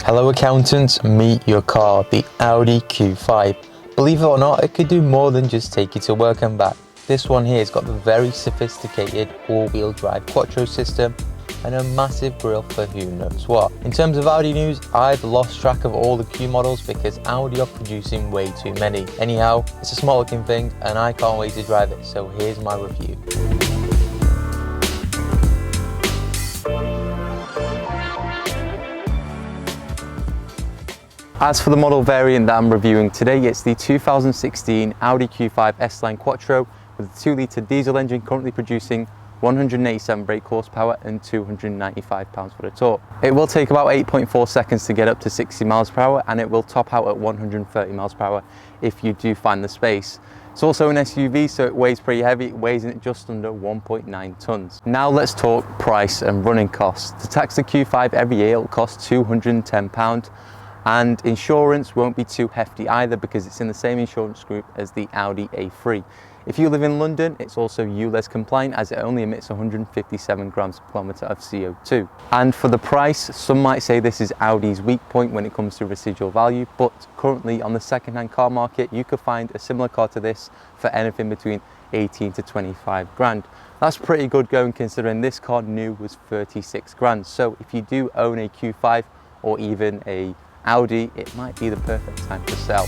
Hello accountants, meet your car, the Audi Q5. Believe it or not, it could do more than just take you to work and back. This one here has got the very sophisticated all-wheel drive Quattro system and a massive grille for who knows what. In terms of Audi news, I've lost track of all the Q models because Audi are producing way too many. Anyhow, it's a small looking thing and I can't wait to drive it, so here's my review. As for the model variant that I'm reviewing today, it's the 2016 Audi Q5 S-Line Quattro with a 2-litre diesel engine currently producing 187 brake horsepower and 295 pounds-foot of torque. It will take about 8.4 seconds to get up to 60 miles per hour, and it will top out at 130 miles per hour if you do find the space. It's also an SUV, so it weighs pretty heavy. It weighs in at just under 1.9 tons. Now let's talk price and running costs. To tax the Q5 every year, it'll cost £210. And insurance won't be too hefty either because it's in the same insurance group as the Audi A3. If you live in London, it's also ULEZ compliant as it only emits 157 grams per kilometre of CO2. And for the price, some might say this is Audi's weak point when it comes to residual value, but currently on the second-hand car market, you could find a similar car to this for anything between 18 to 25 grand. That's pretty good going considering this car new was 36 grand. So if you do own a Q5 or even a Audi, it might be the perfect time to sell.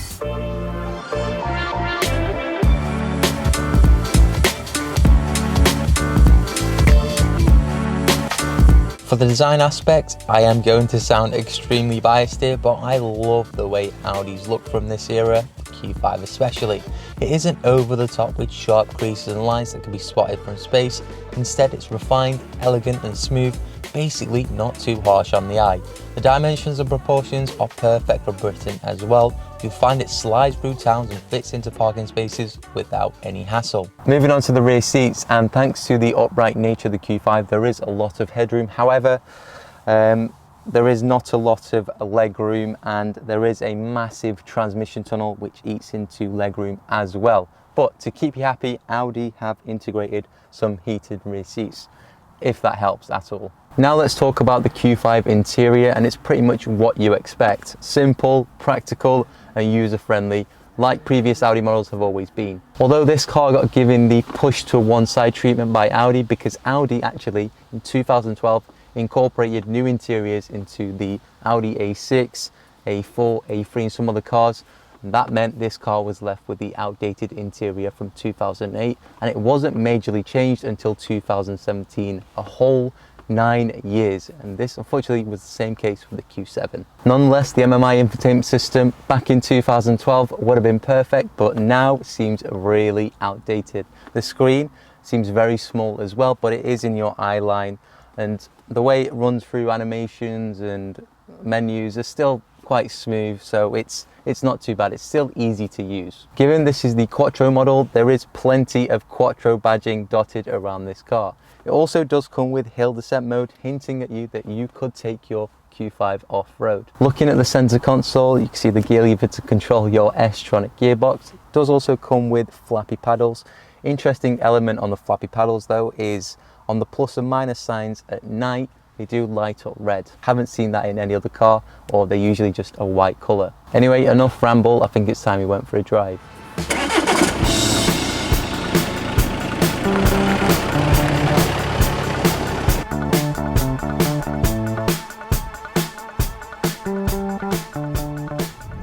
For the design aspect, I am going to sound extremely biased here, but I love the way Audis look from this era, the Q5 especially. It isn't over the top with sharp creases and lines that can be spotted from space. Instead, it's refined, elegant and smooth, basically not too harsh on the eye. The dimensions and proportions are perfect for Britain as well. You'll find it slides through towns and fits into parking spaces without any hassle. Moving on to the rear seats, and thanks to the upright nature of the Q5, there is a lot of headroom. However, there is not a lot of leg room, and there is a massive transmission tunnel which eats into leg room as well. But to keep you happy, Audi have integrated some heated rear seats, if that helps at all. Now let's talk about the Q5 interior, and it's pretty much what you expect. Simple, practical and user-friendly, like previous Audi models have always been. Although this car got given the push to one side treatment by Audi because Audi actually in 2012 incorporated new interiors into the Audi A6, A4, A3 and some other cars. And that meant this car was left with the outdated interior from 2008, and it wasn't majorly changed until 2017, a whole 9 years, and this unfortunately was the same case for the Q7. Nonetheless, the MMI infotainment system back in 2012 would have been perfect, but now seems really outdated. The screen seems very small as well, but it is in your eye line, and the way it runs through animations and menus are still quite smooth, so it's not too bad. It's still easy to use. Given this is the Quattro model, there is plenty of Quattro badging dotted around this car. It also does come with hill descent mode, hinting at you that you could take your Q5 off-road. Looking at the center console, you can see the gear lever to control your S-tronic gearbox. It does also come with flappy paddles. Interesting element on the flappy paddles though is on the plus and minus signs at night, they do light up red. Haven't seen that in any other car, or they're usually just a white color. Anyway, enough ramble. I think it's time we went for a drive.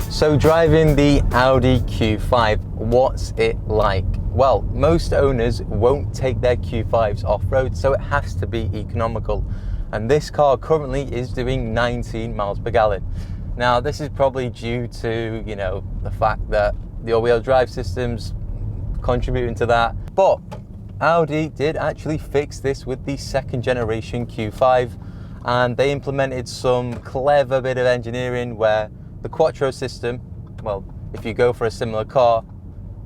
So driving the Audi Q5, what's it like? Well, most owners won't take their Q5s off-road, so it has to be economical. And this car currently is doing 19 miles per gallon. Now, this is probably due to, the fact that the all-wheel drive system's contributing to that. But Audi did actually fix this with the second generation Q5, and they implemented some clever bit of engineering where the Quattro system, well, if you go for a similar car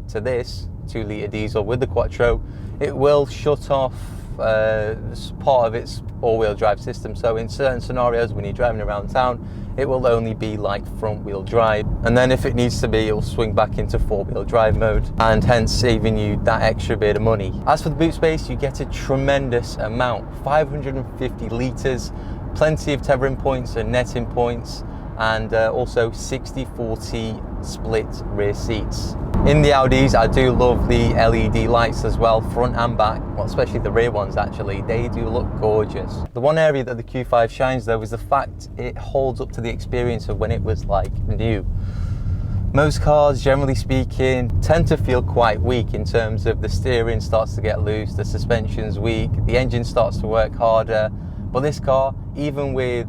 to this 2-litre diesel with the Quattro, it will shut off part of its all-wheel drive system. So in certain scenarios, when you're driving around town, it will only be like front-wheel drive. And then if it needs to be, it'll swing back into four-wheel drive mode, and hence saving you that extra bit of money. As for the boot space, you get a tremendous amount, 550 litres, plenty of tethering points and netting points, and also 60-40 split rear seats. In the Audis, I do love the LED lights as well, front and back, well, especially the rear ones actually. They do look gorgeous. The one area that the Q5 shines though is the fact it holds up to the experience of when it was like new. Most cars, generally speaking, tend to feel quite weak in terms of the steering starts to get loose, the suspension's weak, the engine starts to work harder. But this car, even with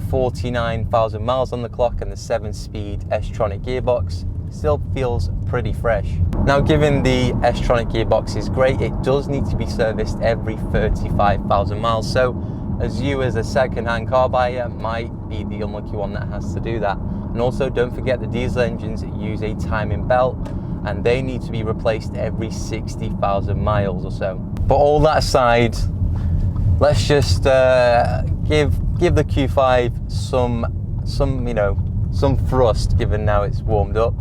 49,000 miles on the clock and the 7-speed S-tronic gearbox, still feels pretty fresh. Now, given the S-tronic gearbox is great, it does need to be serviced every 35,000 miles. So as you as a second-hand car buyer might be the unlucky one that has to do that. And also don't forget the diesel engines use a timing belt, and they need to be replaced every 60,000 miles or so. But all that aside, let's just give the Q5 some thrust, given now it's warmed up.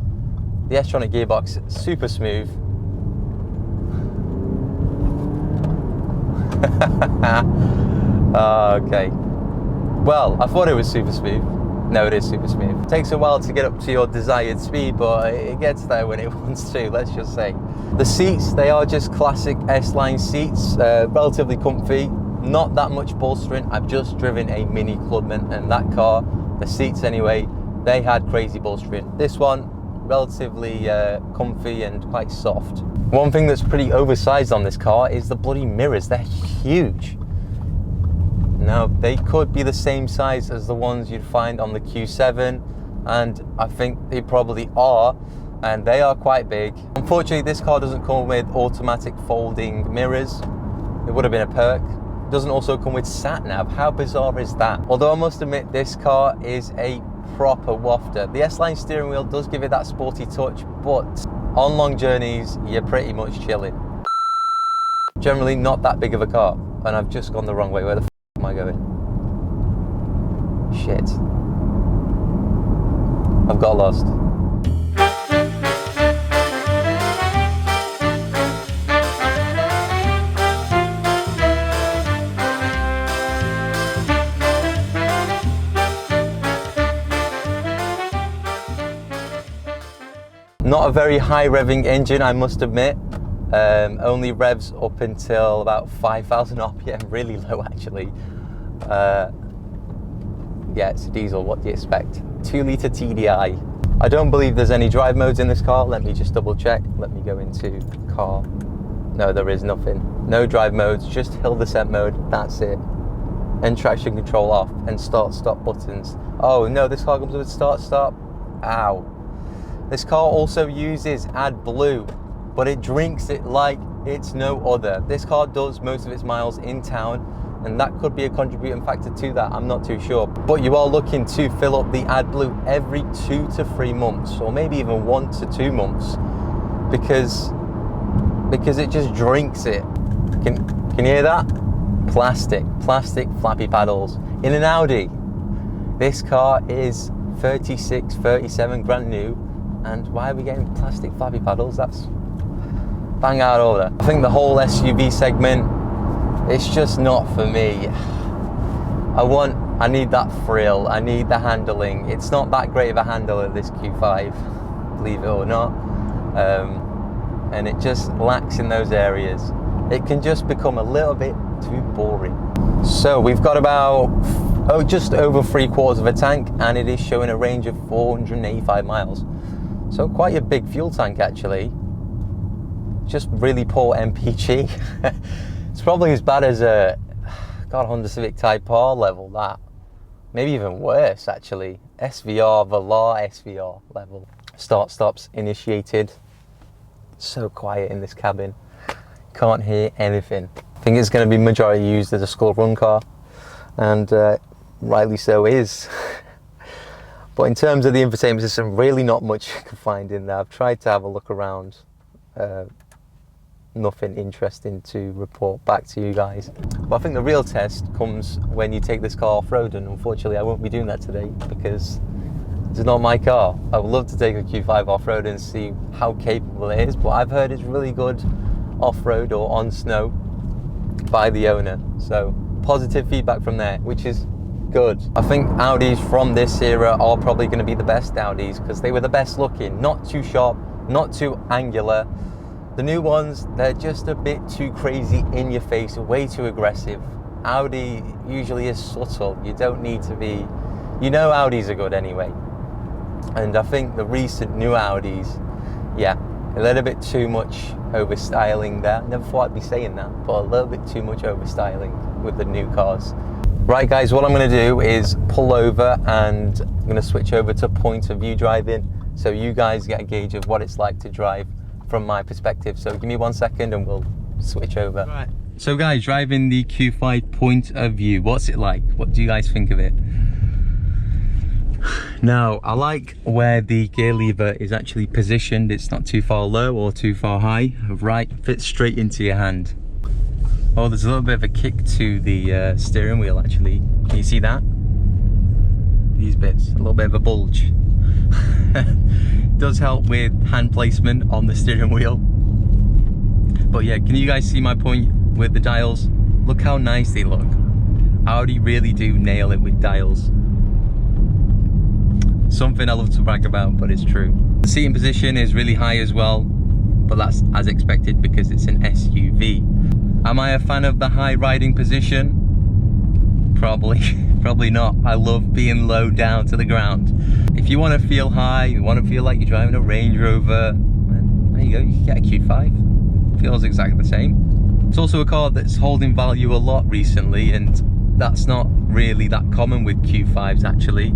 The S-tronic gearbox, super smooth. Okay. Well, I thought it was super smooth. No, it is super smooth. It takes a while to get up to your desired speed, but it gets there when it wants to, let's just say. The seats, they are just classic S-Line seats, relatively comfy, not that much bolstering. I've just driven a Mini Clubman, and that car, the seats anyway, they had crazy bolstering. This one, relatively comfy and quite soft. One thing that's pretty oversized on this car is the bloody mirrors. They're huge. Now, they could be the same size as the ones you'd find on the Q7, and I think they probably are, and they are quite big. Unfortunately, this car doesn't come with automatic folding mirrors. It would have been a perk. It doesn't also come with sat nav. How bizarre is that? Although I must admit, this car is a proper wafter. The S-Line steering wheel does give it that sporty touch, but on long journeys, you're pretty much chilling. Generally not that big of a car, and I've just gone the wrong way. Where the f am I going? Shit. I've got lost. Not a very high revving engine, I must admit. Only revs up until about 5,000 RPM, really low actually. Yeah, it's a diesel, what do you expect? 2-litre TDI. I don't believe there's any drive modes in this car. Let me just double check. Let me go into car. No, there is nothing. No drive modes, just hill descent mode, that's it. And traction control off, and start-stop buttons. Oh no, this car comes with start-stop. Ow. This car also uses AdBlue, but it drinks it like it's no other. This car does most of its miles in town, and that could be a contributing factor to that, I'm not too sure. But you are looking to fill up the AdBlue every 2 to 3 months, or maybe even 1 to 2 months, because it just drinks it. Can you hear that? Plastic flappy paddles. In an Audi, this car is 36, 37 grand new, and why are we getting plastic flappy paddles? That's bang out order. I think the whole SUV segment, it's just not for me. I need that frill, I need the handling. It's not that great of a handler, this Q5, believe it or not. And it just lacks in those areas. It can just become a little bit too boring. So we've got about, just over 3/4 of a tank, and it is showing a range of 485 miles. So quite a big fuel tank actually. Just really poor MPG. It's probably as bad as a Honda Civic Type R level, that. Maybe even worse actually. SVR, Velar SVR level. Start-stops initiated. So quiet in this cabin. Can't hear anything. I think it's going to be majority used as a school run car, and rightly so is. But in terms of the infotainment system, really not much you can find in there. I've tried to have a look around. nothing interesting to report back to you guys. But I think the real test comes when you take this car off-road, and unfortunately I won't be doing that today because it's not my car. I would love to take a Q5 off-road and see how capable it is, but I've heard it's really good off-road or on snow by the owner. So positive feedback from there, which is good. I think Audis from this era are probably going to be the best Audis because they were the best looking, not too sharp, not too angular. The new ones, they're just a bit too crazy in your face, way too aggressive. Audi usually is subtle. You don't need to be, you know Audis are good anyway. And I think the recent new Audis, yeah, a little bit too much over-styling there. Never thought I'd be saying that, but a little bit too much over-styling with the new cars. Right guys, what I'm going to do is pull over and I'm going to switch over to point of view driving so you guys get a gauge of what it's like to drive from my perspective. So give me 1 second and we'll switch over. Right. So guys, driving the Q5 point of view, what's it like? What do you guys think of it? Now, I like where the gear lever is actually positioned. It's not too far low or too far high. Right, fits straight into your hand. Oh, there's a little bit of a kick to the steering wheel actually. Can you see that? These bits, a little bit of a bulge. Does help with hand placement on the steering wheel. But yeah, can you guys see my point with the dials? Look how nice they look. Audi really do nail it with dials. Something I love to brag about, but it's true. The seating position is really high as well, but that's as expected because it's an SUV. Am I a fan of the high riding position? Probably not. I love being low down to the ground. If you want to feel high, you want to feel like you're driving a Range Rover, there you go, you can get a Q5. Feels exactly the same. It's also a car that's holding value a lot recently, and that's not really that common with Q5s actually.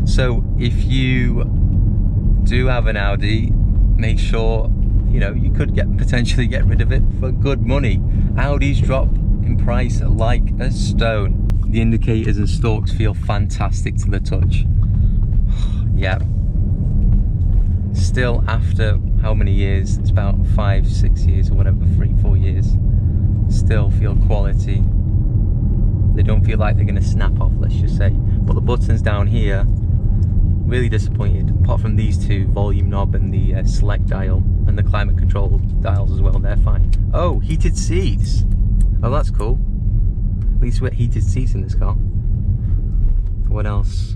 So if you do have an Audi, make sure, you know, you could potentially get rid of it for good money. Audis drop in price like a stone. The indicators and stalks feel fantastic to the touch. Yeah. Still, after how many years? It's about 5, 6 years or whatever, 3, 4 years. Still feel quality. They don't feel like they're going to snap off, let's just say. But the buttons down here, really disappointed. Apart from these two, volume knob and the select dial, and the climate control dials as well, they're fine. Oh, heated seats. Oh, that's cool. At least we get heated seats in this car. What else?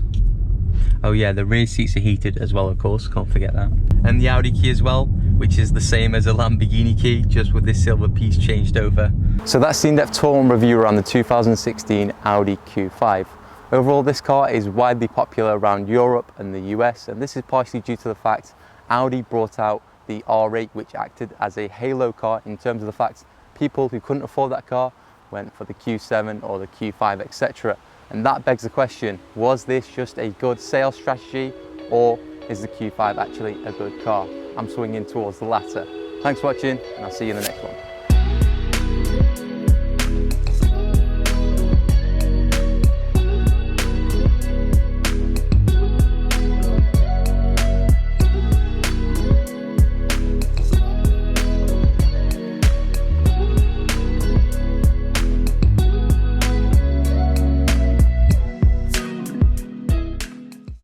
Oh yeah, the rear seats are heated as well, of course, can't forget that. And the Audi key as well, which is the same as a Lamborghini key, just with this silver piece changed over. So that's the in-depth tour and review around the 2016 Audi Q5. Overall, this car is widely popular around Europe and the US, and this is partially due to the fact Audi brought out the R8, which acted as a halo car in terms of the fact people who couldn't afford that car went for the Q7 or the Q5, etc. And that begs the question, was this just a good sales strategy, or is the Q5 actually a good car? I'm swinging towards the latter. Thanks for watching, and I'll see you in the next one.